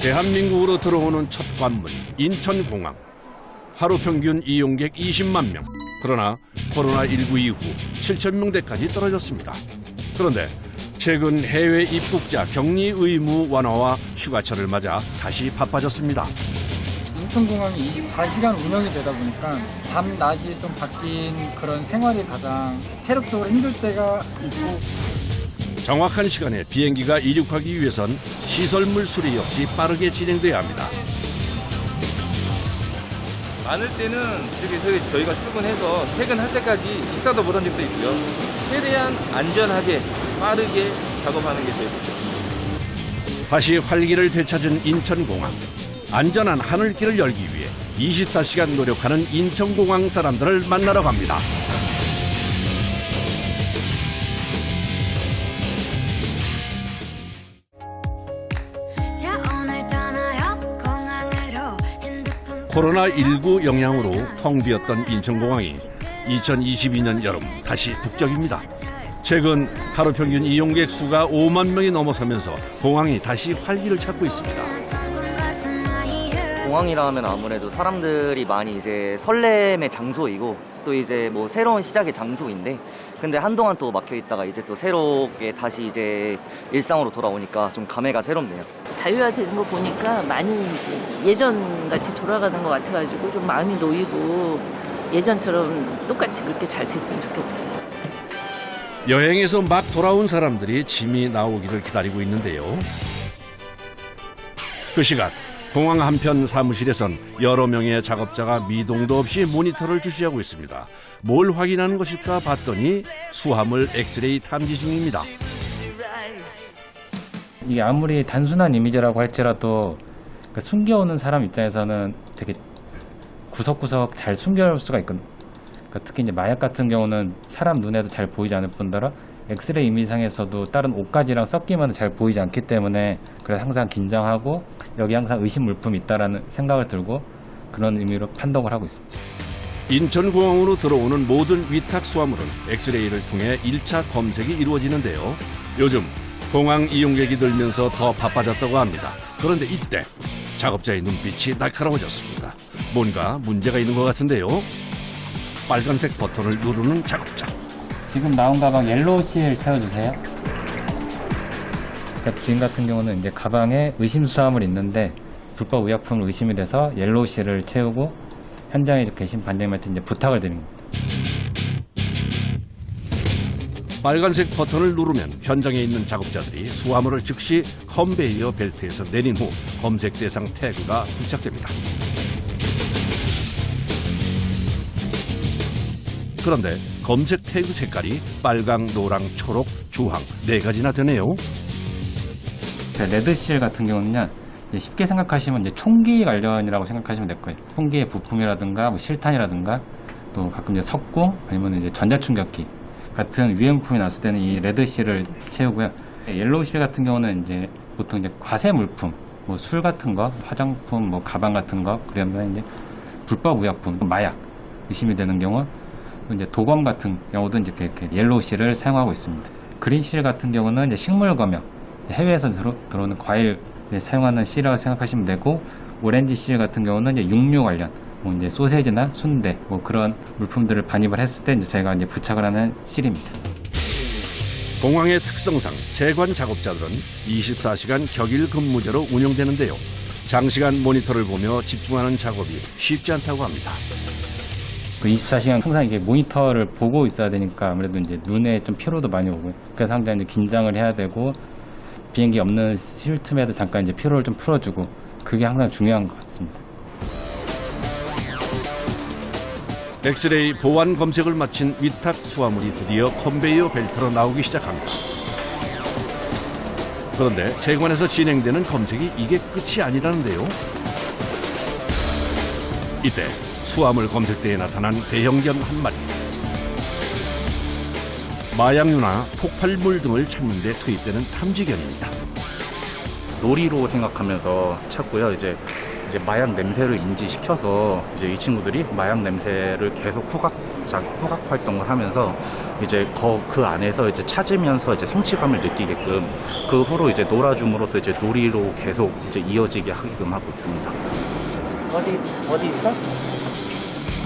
대한민국으로 들어오는 첫 관문 인천공항. 하루 평균 이용객 20만 명. 그러나 코로나19 이후 7천 명대까지 떨어졌습니다. 그런데 최근 해외 입국자 격리 의무 완화와 휴가철을 맞아 다시 바빠졌습니다. 인천공항이 24시간 운영이 되다 보니까 밤, 낮이 좀 바뀐 그런 생활이 가장 체력적으로 힘들 때가 있고, 정확한 시간에 비행기가 이륙하기 위해선 시설물 수리 역시 빠르게 진행돼야 합니다. 많을 때는 저희가 출근해서 퇴근할 때까지 식사도 못 한 적도 있고요. 최대한 안전하게 빠르게 작업하는 게 제일 좋죠. 다시 활기를 되찾은 인천공항. 안전한 하늘길을 열기 위해 24시간 노력하는 인천공항 사람들을 만나러 갑니다. 코로나19 영향으로 텅 비었던 인천공항이 2022년 여름 다시 북적입니다. 최근 하루 평균 이용객 수가 5만 명이 넘어서면서 공항이 다시 활기를 찾고 있습니다. 공항이라 하면 아무래도 사람들이 많이 이제 설렘의 장소이고 또 이제 뭐 새로운 시작의 장소인데, 근데 한동안 또 막혀 있다가 이제 또 새롭게 다시 이제 일상으로 돌아오니까 좀 감회가 새롭네요. 자유화되는 거 보니까 많이 이제 예전같이 돌아가는 것 같아가지고 좀 마음이 놓이고 예전처럼 똑같이 그렇게 잘 됐으면 좋겠어요. 여행에서 막 돌아온 사람들이 짐이 나오기를 기다리고 있는데요. 그 시간 공항 한편 사무실에선 여러 명의 작업자가 미동도 없이 모니터를 주시하고 있습니다. 뭘 확인하는 것일까 봤더니 수화물 엑스레이 탐지 중입니다. 이게 아무리 단순한 이미지라고 할지라도 숨겨오는 사람 입장에서는 되게 구석구석 잘 숨겨올 수가 있거든요. 특히 이제 마약 같은 경우는 사람 눈에도 잘 보이지 않을 뿐더러 엑스레이 이미지상에서도 다른 옷가지랑 섞이면 잘 보이지 않기 때문에 그래서 항상 긴장하고 여기 항상 의심 물품이 있다라는 생각을 들고 그런 의미로 판독을 하고 있습니다. 인천공항으로 들어오는 모든 위탁 수화물은 엑스레이를 통해 1차 검색이 이루어지는데요. 요즘 공항 이용객이 늘면서 더 바빠졌다고 합니다. 그런데 이때 작업자의 눈빛이 날카로워졌습니다. 뭔가 문제가 있는 것 같은데요. 빨간색 버튼을 누르는 작업자. 지금 나온 가방 옐로우 실 채워주세요. 지금 같은 경우는 이제 가방에 의심 수화물이 있는데 불법 의약품을 의심이 돼서 옐로우 실을 채우고 현장에 계신 반장님한테 이제 부탁을 드립니다. 빨간색 버튼을 누르면 현장에 있는 작업자들이 수화물을 즉시 컨베이어 벨트에서 내린 후 검색 대상 태그가 부착됩니다. 그런데 검색 태그 색깔이 빨강, 노랑, 초록, 주황 4가지나 되네요. 레드실 같은 경우는요, 쉽게 생각하시면 이제 총기 관련이라고 생각하시면 될 거예요. 총기의 부품이라든가 뭐 실탄이라든가 또 가끔 이제 석구 아니면 이제 전자충격기 같은 위험품이 났을 때는 이 레드실을 채우고요. 옐로우실 같은 경우는 이제 보통 이제 과세 물품, 뭐 술 같은 거, 화장품, 뭐 가방 같은 거, 그러면 이제 불법 의약품, 마약 의심이 되는 경우, 이제 도검 같은 경우도 이제 이렇게 옐로우실을 사용하고 있습니다. 그린실 같은 경우는 이제 식물 검역, 해외에서 들어오는 과일 사용하는 실이라고 생각하시면 되고, 오렌지 실 같은 경우는 이제 육류 관련, 뭐 이제 소세지나 순대, 뭐 그런 물품들을 반입을 했을 때 이제 저희가 이제 부착을 하는 실입니다. 공항의 특성상 세관 작업자들은 24시간 격일 근무제로 운영되는데요. 장시간 모니터를 보며 집중하는 작업이 쉽지 않다고 합니다. 24시간 항상 이게 모니터를 보고 있어야 되니까 아무래도 이제 눈에 좀 피로도 많이 오고요. 그래서 항상 이제 긴장을 해야 되고 비행기 없는 쉴 틈에도 잠깐 이제 피로를 좀 풀어주고 그게 항상 중요한 것 같습니다. 엑스레이 보안 검색을 마친 위탁 수화물이 드디어 컨베이어 벨트로 나오기 시작합니다. 그런데 세관에서 진행되는 검색이 이게 끝이 아니라는데요. 이때 수화물 검색대에 나타난 대형견 한 마리. 마약류나 폭발물 등을 찾는 데 투입되는 탐지견입니다. 놀이로 생각하면서 찾고요. 이제 이제 마약 냄새를 인지시켜서 이제 이 친구들이 마약 냄새를 계속 후각 활동을 하면서 이제 그 안에서 이제 찾으면서 이제 성취감을 느끼게끔 그 후로 이제 놀아줌으로써 이제 놀이로 계속 이제 이어지게 하게끔 하고 있습니다. 어디 있어?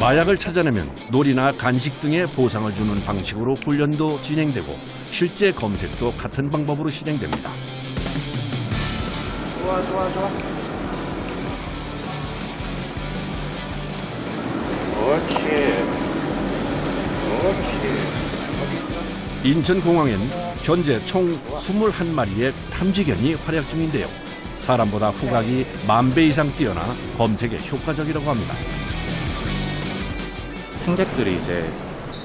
마약을 찾아내면 놀이나 간식 등의 보상을 주는 방식으로 훈련도 진행되고 실제 검색도 같은 방법으로 실행됩니다. 좋아. 인천공항엔 현재 총 21마리의 탐지견이 활약 중인데요. 사람보다 후각이 10,000배 이상 뛰어나 검색에 효과적이라고 합니다. 승객들이 이제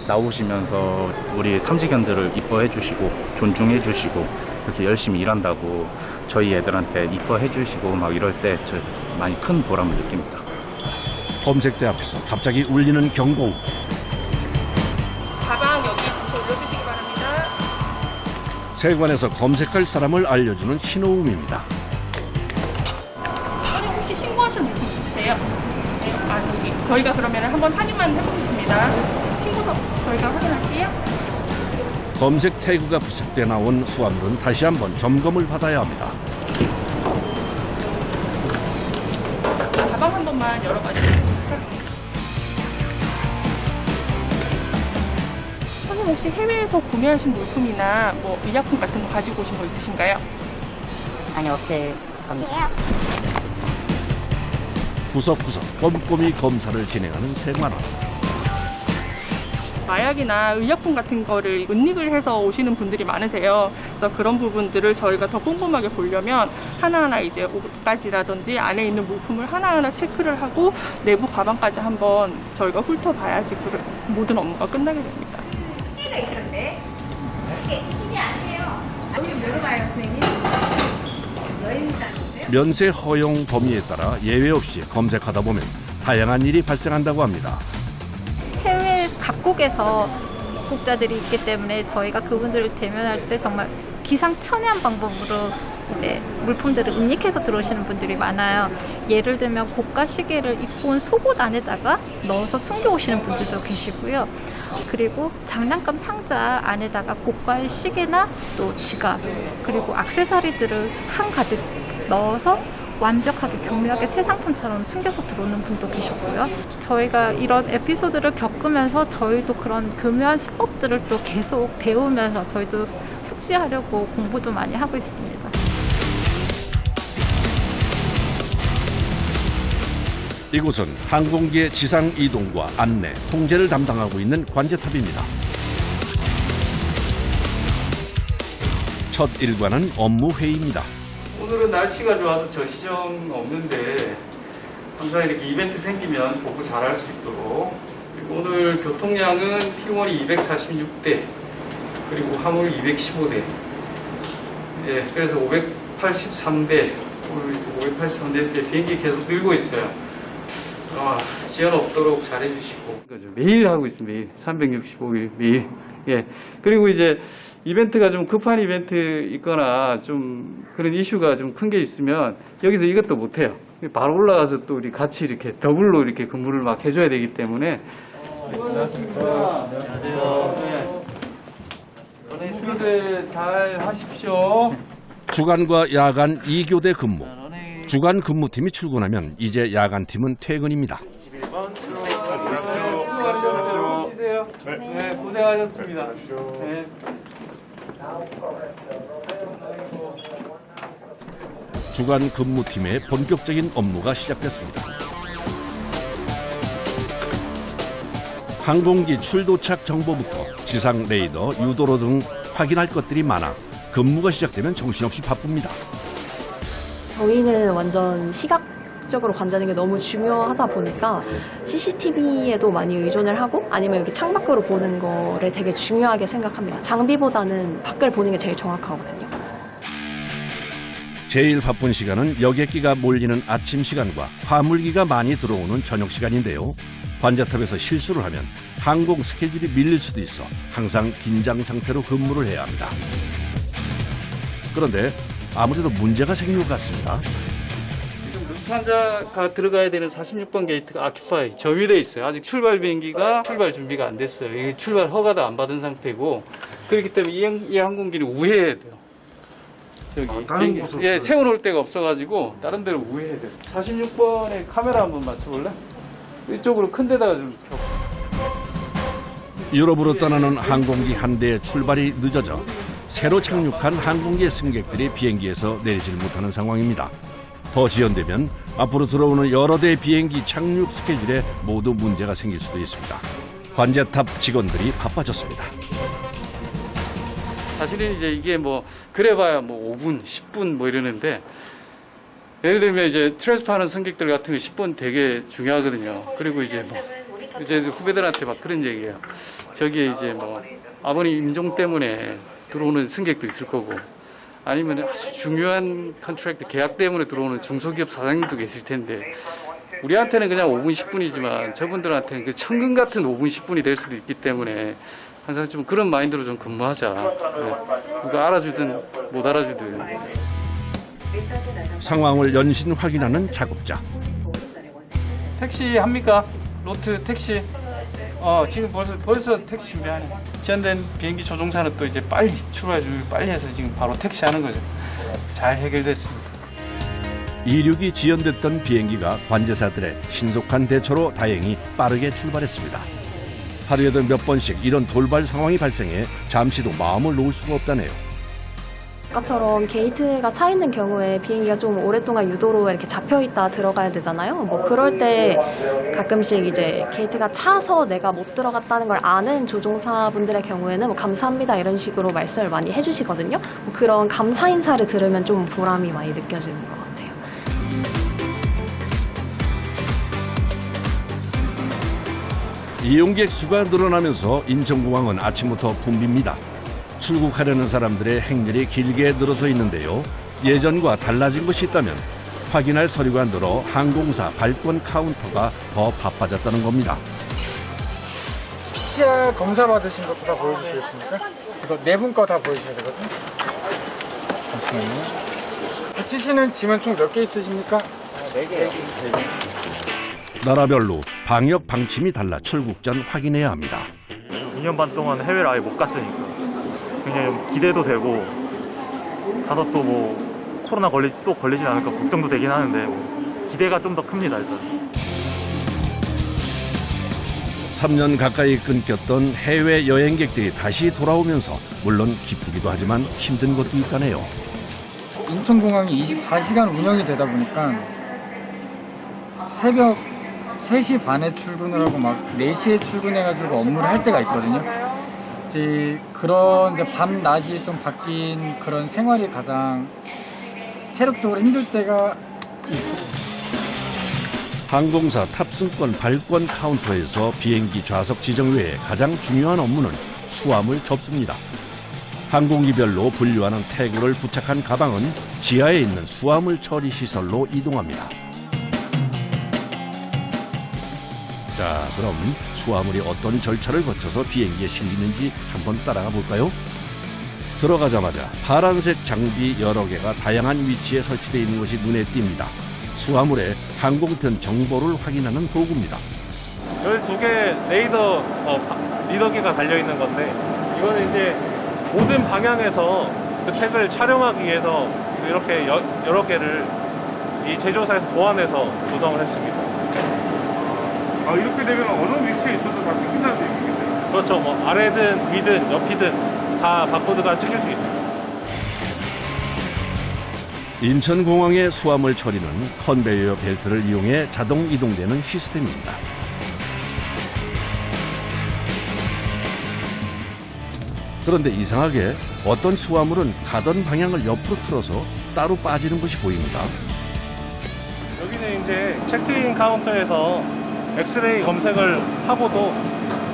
나오시면서 우리 탐지견들을 이뻐해 주시고 존중해 주시고 이렇게 열심히 일한다고 저희 애들한테 이뻐해 주시고 막 이럴 때 저 많이 큰 보람을 느낍니다. 검색대 앞에서 갑자기 울리는 경고음. 가방 여기 주소 올려주시기 바랍니다. 세관에서 검색할 사람을 알려주는 신호음입니다. 아니 혹시 신고하실 분 있으세요? 네, 여기 저희가 그러면 한번 확인만 해보겠습니다. 신고서 저희가 확인할게요. 검색 태그가 부착돼 나온 수화물은 다시 한번 점검을 받아야 합니다. 가방 한 번만 열어봐 주시겠습니까? 선생님 혹시 해외에서 구매하신 물품이나 뭐 의약품 같은 거 가지고 오신 거 있으신가요? 아니 없어요. 구석구석 꼼꼼히 검사를 진행하는 세관원. 마약이나 의약품 같은 거를 은닉을 해서 오시는 분들이 많으세요. 그래서 그런 부분들을 저희가 더 꼼꼼하게 보려면 하나하나 이제 옷가지라든지 안에 있는 물품을 하나하나 체크를 하고 내부 가방까지 한번 저희가 훑어봐야지 모든 업무가 끝나게 됩니다. 시계가 있던데? 시계 아니에요. 여기 물어봐요, 선생님. 여행사인데요? 면세 허용 범위에 따라 예외 없이 검색하다 보면 다양한 일이 발생한다고 합니다. 해외 각국에서 입국자들이 있기 때문에 저희가 그분들을 대면할 때 정말 기상천외한 방법으로 이제 물품들을 은닉해서 들어오시는 분들이 많아요. 예를 들면 고가 시계를 입고 온 속옷 안에다가 넣어서 숨겨오시는 분들도 계시고요. 그리고 장난감 상자 안에다가 고가의 시계나 또 지갑 그리고 액세서리들을 한가득 넣어서 완벽하게 교묘하게 새 상품처럼 숨겨서 들어오는 분도 계셨고요. 저희가 이런 에피소드를 겪으면서 저희도 그런 교묘한 수법들을 또 계속 배우면서 저희도 숙지하려고 공부도 많이 하고 있습니다. 이곳은 항공기의 지상 이동과 안내, 통제를 담당하고 있는 관제탑입니다. 첫 일과는 업무 회의입니다. 오늘은 날씨가 좋아서 저 시정 없는데 항상 이렇게 이벤트 생기면 보고 잘할 수 있도록 그리고 오늘 교통량은 T1이 246대 그리고 화물 215대 예, 그래서 583대 오늘 583대 비행기 계속 늘고 있어요. 지연 없도록 잘해주시고 매일 하고 있습니다. 매일 365일 매일 예 그리고 이제 이벤트가 좀 급한 이벤트 있거나 좀 그런 이슈가 좀 큰 게 있으면 여기서 이것도 못해요. 바로 올라가서 또 우리 같이 이렇게 더블로 이렇게 근무를 막 해줘야 되기 때문에. 안녕하십니까. 안녕하세요. 네, 수고들 잘 하십시오. 주간과 야간 2교대 근무. 주간 근무팀이 출근하면 이제 야간팀은 퇴근입니다. 네, 고생하셨습니다. 네. 주간 근무팀의 본격적인 업무가 시작됐습니다. 항공기 출도착 정보부터 지상 레이더, 유도로 등 확인할 것들이 많아 근무가 시작되면 정신없이 바쁩니다. 저희는 완전 시각적으로 관자는 게 너무 중요하다 보니까 CCTV에도 많이 의존을 하고 아니면 여기 창밖으로 보는 거를 되게 중요하게 생각합니다. 장비보다는 밖을 보는 게 제일 정확하거든요. 제일 바쁜 시간은 여객기가 몰리는 아침 시간과 화물기가 많이 들어오는 저녁 시간인데요. 관자탑에서 실수를 하면 항공 스케줄이 밀릴 수도 있어 항상 긴장 상태로 근무를 해야 합니다. 그런데 아무래도 문제가 생긴 것 같습니다. 지금 환자가 들어가야 되는 46번 게이트가 아키파이 점유돼 있어요. 아직 출발 비행기가 출발 준비가 안 됐어요. 이게 출발 허가도 안 받은 상태고 그렇기 때문에 이 항공기를 우회해야 돼요. 저기 비행기, 예, 세워놓을 데가 없어가지고 다른 데로 우회해야 돼요. 46번에 카메라 한번 맞춰볼래? 이쪽으로 큰 데다가 좀 펴. 유럽으로 떠나는 항공기 한 대의 출발이 늦어져 새로 착륙한 항공기의 승객들이 비행기에서 내리질 못하는 상황입니다. 더 지연되면 앞으로 들어오는 여러 대의 비행기 착륙 스케줄에 모두 문제가 생길 수도 있습니다. 관제탑 직원들이 바빠졌습니다. 사실은 이제 이게 뭐 그래봐야 뭐 5분, 10분 뭐 이러는데 예를 들면 이제 트랜스퍼 하는 승객들 같은 거 10분 되게 중요하거든요. 그리고 이제 뭐 이제 후배들한테 막 그런 얘기예요. 저기에 이제 뭐 아버님 임종 때문에 들어오는 승객도 있을 거고 아니면 아주 중요한 컨트랙트 계약 때문에 들어오는 중소기업 사장님도 계실 텐데 우리한테는 그냥 5분, 10분이지만 저분들한테는 그 천금 같은 5분, 10분이 될 수도 있기 때문에 항상 좀 그런 마인드로 좀 근무하자. 네. 누가 알아주든 못 알아주든. 상황을 연신 확인하는 작업자. 택시 합니까? 로트 택시. 지금 벌써 택시 준비하네. 지연된 비행기 조종사는 또 이제 빨리 출발 준비 빨리 해서 지금 바로 택시 하는 거죠. 잘 해결됐습니다. 이륙이 지연됐던 비행기가 관제사들의 신속한 대처로 다행히 빠르게 출발했습니다. 하루에도 몇 번씩 이런 돌발 상황이 발생해 잠시도 마음을 놓을 수가 없다네요. 아까처럼 게이트가 차 있는 경우에 비행기가 좀 오랫동안 유도로 이렇게 잡혀 있다 들어가야 되잖아요. 뭐 그럴 때 가끔씩 이제 게이트가 차서 내가 못 들어갔다는 걸 아는 조종사분들의 경우에는 뭐 감사합니다 이런 식으로 말씀을 많이 해주시거든요. 뭐 그런 감사 인사를 들으면 좀 보람이 많이 느껴지는 것 같아요. 이용객 수가 늘어나면서 인천공항은 아침부터 붐빕니다. 출국하려는 사람들의 행렬이 길게 늘어서 있는데요. 예전과 달라진 것이 있다면 확인할 서류가 늘어 항공사 발권 카운터가 더 바빠졌다는 겁니다. PCR 검사 받으신 것도 다 보여주시겠습니까? 이거 네 분 거 다 보여주셔야 되거든요. 잠시만요. 붙이시는 짐은 총 몇 개 있으십니까? 4개. 나라별로 방역 방침이 달라 출국 전 확인해야 합니다. 2년 반 동안 해외를 아예 못 갔으니까 굉장히 좀 기대도 되고 가서 또 뭐 코로나 걸리진 않을까 걱정도 되긴 하는데 뭐 기대가 좀 더 큽니다. 일단 3년 가까이 끊겼던 해외 여행객들이 다시 돌아오면서 물론 기쁘기도 하지만 힘든 것도 있다네요. 인천공항이 24시간 운영이 되다 보니까 새벽 3시 반에 출근을 하고 막 4시에 출근해가지고 업무를 할 때가 있거든요. 이제 그런 이제 밤 낮이 좀 바뀐 그런 생활이 가장 체력적으로 힘들 때가 있고. 항공사 탑승권 발권 카운터에서 비행기 좌석 지정 외에 가장 중요한 업무는 수화물 접수입니다. 항공기별로 분류하는 태그를 부착한 가방은 지하에 있는 수화물 처리 시설로 이동합니다. 자, 그럼 수화물이 어떤 절차를 거쳐서 비행기에 실리는지 한번 따라가 볼까요? 들어가자마자 파란색 장비 여러 개가 다양한 위치에 설치되어 있는 것이 눈에 띕니다. 수화물의 항공편 정보를 확인하는 도구입니다. 12개 레이더 리더기가 달려있는 건데 이거는 이제 모든 방향에서 그 택을 촬영하기 위해서 이렇게 여러 개를 이 제조사에서 보완해서 구성을 했습니다. 이렇게 되면 어느 위치에 있어도 다 찍힌다는 얘기겠네요. 그렇죠. 뭐 아래든 위든 옆이든 다 바코드가 찍힐 수 있습니다. 인천공항의 수화물 처리는 컨베이어 벨트를 이용해 자동 이동되는 시스템입니다. 그런데 이상하게 어떤 수화물은 가던 방향을 옆으로 틀어서 따로 빠지는 것이 보입니다. 여기는 이제 체크인 카운터에서 엑스레이 검색을 하고도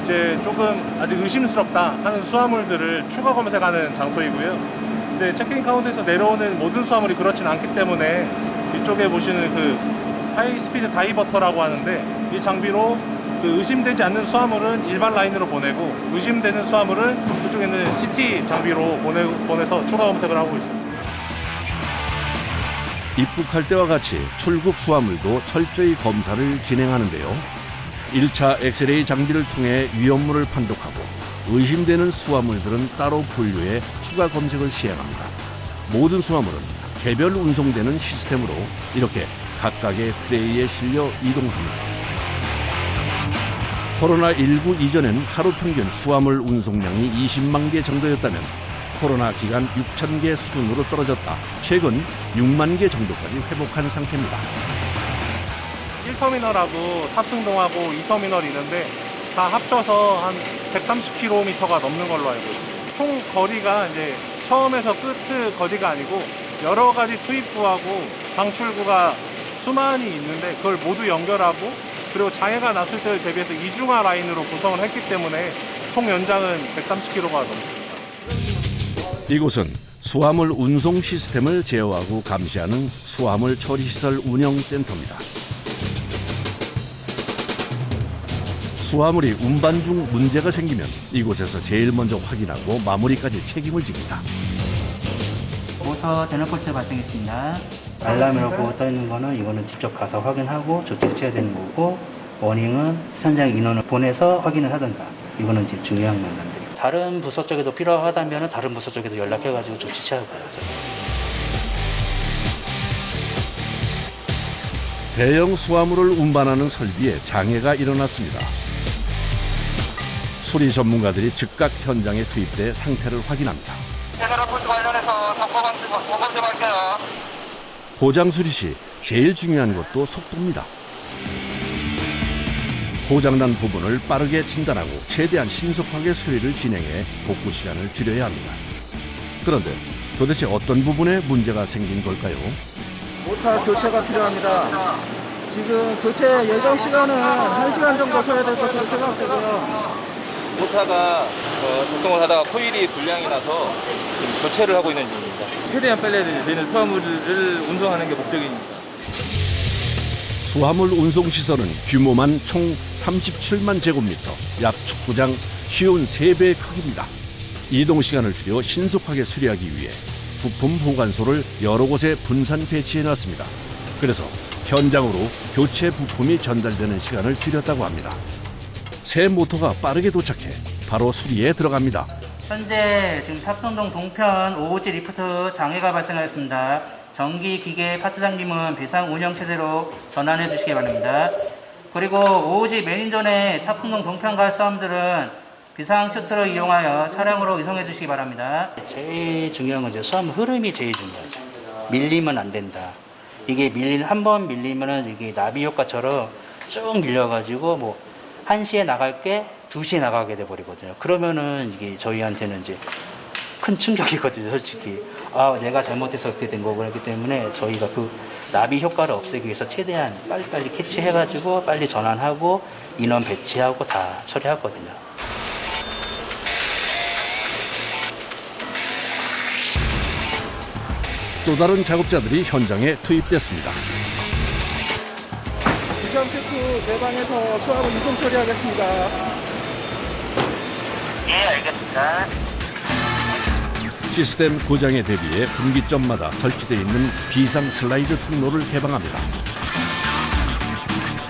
이제 조금 아직 의심스럽다 하는 수화물들을 추가 검색하는 장소이고요. 근데 체크인 카운터에서 내려오는 모든 수화물이 그렇진 않기 때문에 이쪽에 보시는 그 하이스피드 다이버터라고 하는데 이 장비로 그 의심되지 않는 수화물은 일반 라인으로 보내고 의심되는 수화물을 그쪽에 있는 CT 장비로 보내서 추가 검색을 하고 있습니다. 입국할 때와 같이 출국 수화물도 철저히 검사를 진행하는데요. 1차 엑스레이 장비를 통해 위험물을 판독하고 의심되는 수화물들은 따로 분류해 추가 검색을 시행합니다. 모든 수화물은 개별 운송되는 시스템으로 이렇게 각각의 트레이에 실려 이동합니다. 코로나19 이전엔 하루 평균 수화물 운송량이 20만 개 정도였다면 코로나 기간 6천 개 수준으로 떨어졌다. 최근 6만 개 정도까지 회복한 상태입니다. 1터미널하고 탑승동하고 2터미널이 있는데 다 합쳐서 한 130km가 넘는 걸로 알고 있습니다. 총 거리가 이제 처음에서 끝 거리가 아니고 여러 가지 투입구하고 방출구가 수만이 있는데 그걸 모두 연결하고 그리고 장애가 났을 때를 대비해서 이중화 라인으로 구성을 했기 때문에 총 연장은 130km가 넘습니다. 이곳은 수화물 운송 시스템을 제어하고 감시하는 수화물 처리시설 운영센터입니다. 수화물이 운반 중 문제가 생기면 이곳에서 제일 먼저 확인하고 마무리까지 책임을 집니다. 모터 대너폴트 발생했습니다. 알람이라고 떠 있는 거는 이거는 직접 가서 확인하고 조치를 취해야 되는 거고, 워닝은 현장 인원을 보내서 확인을 하든가. 이거는 이제 중요한 면들이. 다른 부서 쪽에도 필요하다면 다른 부서 쪽에도 연락해가지고 조치 취하고요. 대형 수화물을 운반하는 설비에 장애가 일어났습니다. 수리 전문가들이 즉각 현장에 투입돼 상태를 확인합니다. 고장 수리 시 제일 중요한 것도 속도입니다. 고장난 부분을 빠르게 진단하고 최대한 신속하게 수리를 진행해 복구 시간을 줄여야 합니다. 그런데 도대체 어떤 부분에 문제가 생긴 걸까요? 모터 교체가 필요합니다. 지금 교체 예정 시간은 1시간 정도 써야 될 것으로 생각되고요. 모터가 작동을 하다가 코일이 불량이 나서 지금 교체를 하고 있는 중입니다. 최대한 빨리 되는 수화물을 운송하는 게 목적입니다. 수화물 운송시설은 규모만 총 37만 제곱미터, 약 축구장 쉬운 3배의 크기입니다. 이동시간을 줄여 신속하게 수리하기 위해 부품 보관소를 여러 곳에 분산 배치해놨습니다. 그래서 현장으로 교체 부품이 전달되는 시간을 줄였다고 합니다. 새 모터가 빠르게 도착해 바로 수리에 들어갑니다. 현재 지금 탑승동 동편 5호지 리프트 장애가 발생하였습니다. 전기 기계 파트 장님은 비상 운영 체제로 전환해 주시기 바랍니다. 그리고 5호지 매인전의 탑승동 동편과 수화물들은 비상 슈트를 이용하여 차량으로 이송해 주시기 바랍니다. 제일 중요한 건 이제 수화물 흐름이 제일 중요하죠. 밀리면 안 된다. 이게 한 번 밀리면은 이게 나비 효과처럼 쭉 밀려가지고 뭐 1시에 나갈 게 2시에 나가게 돼 버리거든요. 그러면은 이게 저희한테는 이제 큰 충격이거든요, 솔직히. 아, 내가 잘못해서 그렇게 된 거고 그렇기 때문에 저희가 그 나비 효과를 없애기 위해서 최대한 빨리빨리 캐치해가지고 빨리 전환하고 인원 배치하고 다 처리하거든요. 또 다른 작업자들이 현장에 투입됐습니다. 비상 체크 내방에서 수화물 이동 처리하겠습니다. 예, 알겠습니다. 시스템 고장에 대비해 분기점마다 설치되어 있는 비상 슬라이드 통로를 개방합니다.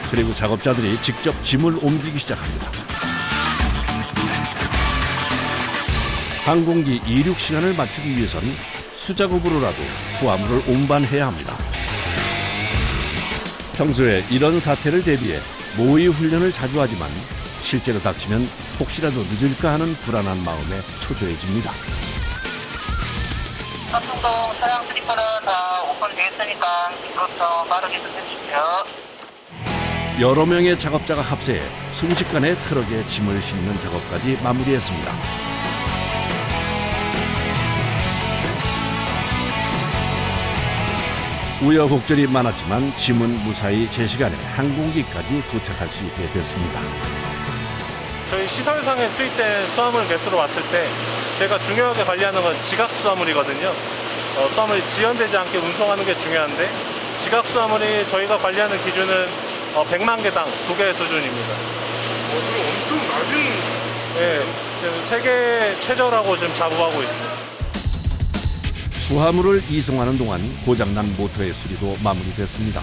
그리고 작업자들이 직접 짐을 옮기기 시작합니다. 항공기 이륙 시간을 맞추기 위해선 수작업으로라도 수화물을 운반해야 합니다. 평소에 이런 사태를 대비해 모의 훈련을 자주 하지만 실제로 닥치면 혹시라도 늦을까 하는 불안한 마음에 초조해집니다. 탑승동 차량 슬리퍼는 다 오픈되어 있으니까 그것도 빠르게 좀 해주십시오. 여러 명의 작업자가 합세해 순식간에 트럭에 짐을 싣는 작업까지 마무리했습니다. 우여곡절이 많았지만 짐은 무사히 제 시간에 항공기까지 도착할 수 있게 됐습니다. 저희 시설상에 투입된 수화물 개수로 봤을 때 제가 중요하게 관리하는 건 지각 수화물이거든요. 수화물이 지연되지 않게 운송하는 게 중요한데 지각 수화물이 저희가 관리하는 기준은 100만 개당 2개 수준입니다. 엄청 낮은. 네, 세계 최저라고 지금 자부하고 있습니다. 수화물을 이송하는 동안 고장난 모터의 수리도 마무리됐습니다.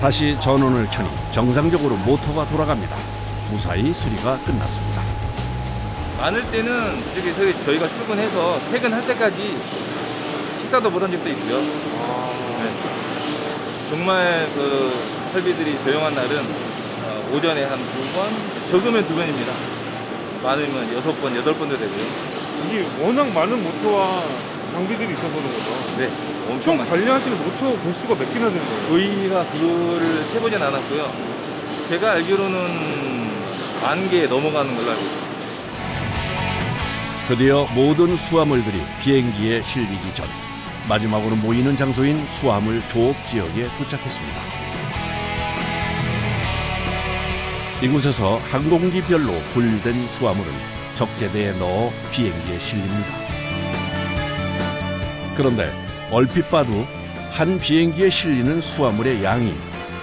다시 전원을 켜니 정상적으로 모터가 돌아갑니다. 무사히 수리가 끝났습니다. 많을 때는 저희가 출근해서 퇴근할 때까지 식사도 못 한 적도 있고요. 네. 정말 그 설비들이 조용한 날은 오전에 한 2번, 적으면 2번입니다. 많으면 6번, 8번도 되고요. 이게 워낙 많은 모터와 장비들이 있어서 그런 거죠. 네, 엄청 총 많죠. 관리하시는 모터 개수가 몇 개나 되는 거예요? 저희가 그거를 세보진 않았고요. 제가 알기로는 10,000개 넘어가는 걸로 알고 있습니다. 드디어 모든 수화물들이 비행기에 실리기 전 마지막으로 모이는 장소인 수화물 조업 지역에 도착했습니다. 이곳에서 항공기별로 분류된 수화물은 적재대에 넣어 비행기에 실립니다. 그런데 얼핏 봐도 한 비행기에 실리는 수화물의 양이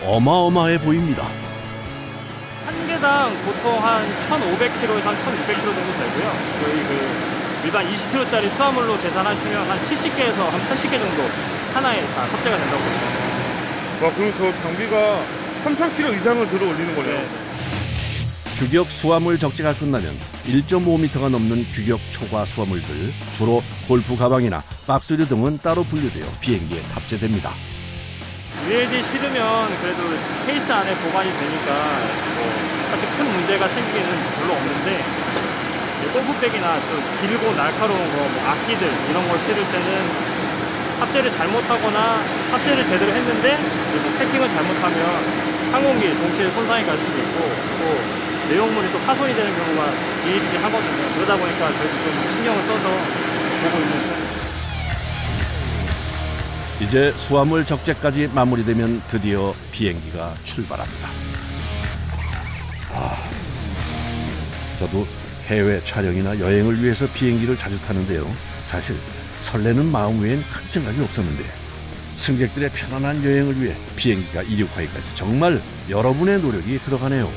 어마어마해 보입니다. 한 개당 보통 한 1,500kg에서 한 1,600kg 정도 되고요. 저희 일반 20kg짜리 수화물로 계산하시면 한 70개에서 한 80개 정도 하나에 다 탑재가 된다고 보시면 돼요. 와, 그럼 저 장비가 3,000kg 이상을 들어 올리는 거네요. 규격 수화물 적재가 끝나면 1.5m가 넘는 규격 초과 수화물들, 주로 골프 가방이나 박스류 등은 따로 분류되어 비행기에 탑재됩니다. ULD 실으면 그래도 케이스 안에 보관이 되니까 사실 큰 문제가 생기기는 별로 없는데 골프백이나 좀 길고 날카로운 거, 악기들 이런 걸 실을 때는 탑재를 잘못하거나 탑재를 제대로 했는데 패킹을 잘못하면 항공기 동시에 손상이 갈 수도 있고 또 내용물이 또 파손이 되는 경우가 비일비재 하거든요. 그러다 보니까 저희도 좀 신경을 써서 보고 있는 편입니다. 이제 수화물 적재까지 마무리되면 드디어 비행기가 출발합니다. 저도 해외 촬영이나 여행을 위해서 비행기를 자주 타는데요. 사실 설레는 마음 외엔 큰 생각이 없었는데 승객들의 편안한 여행을 위해 비행기가 이륙하기까지 정말 여러분의 노력이 들어가네요.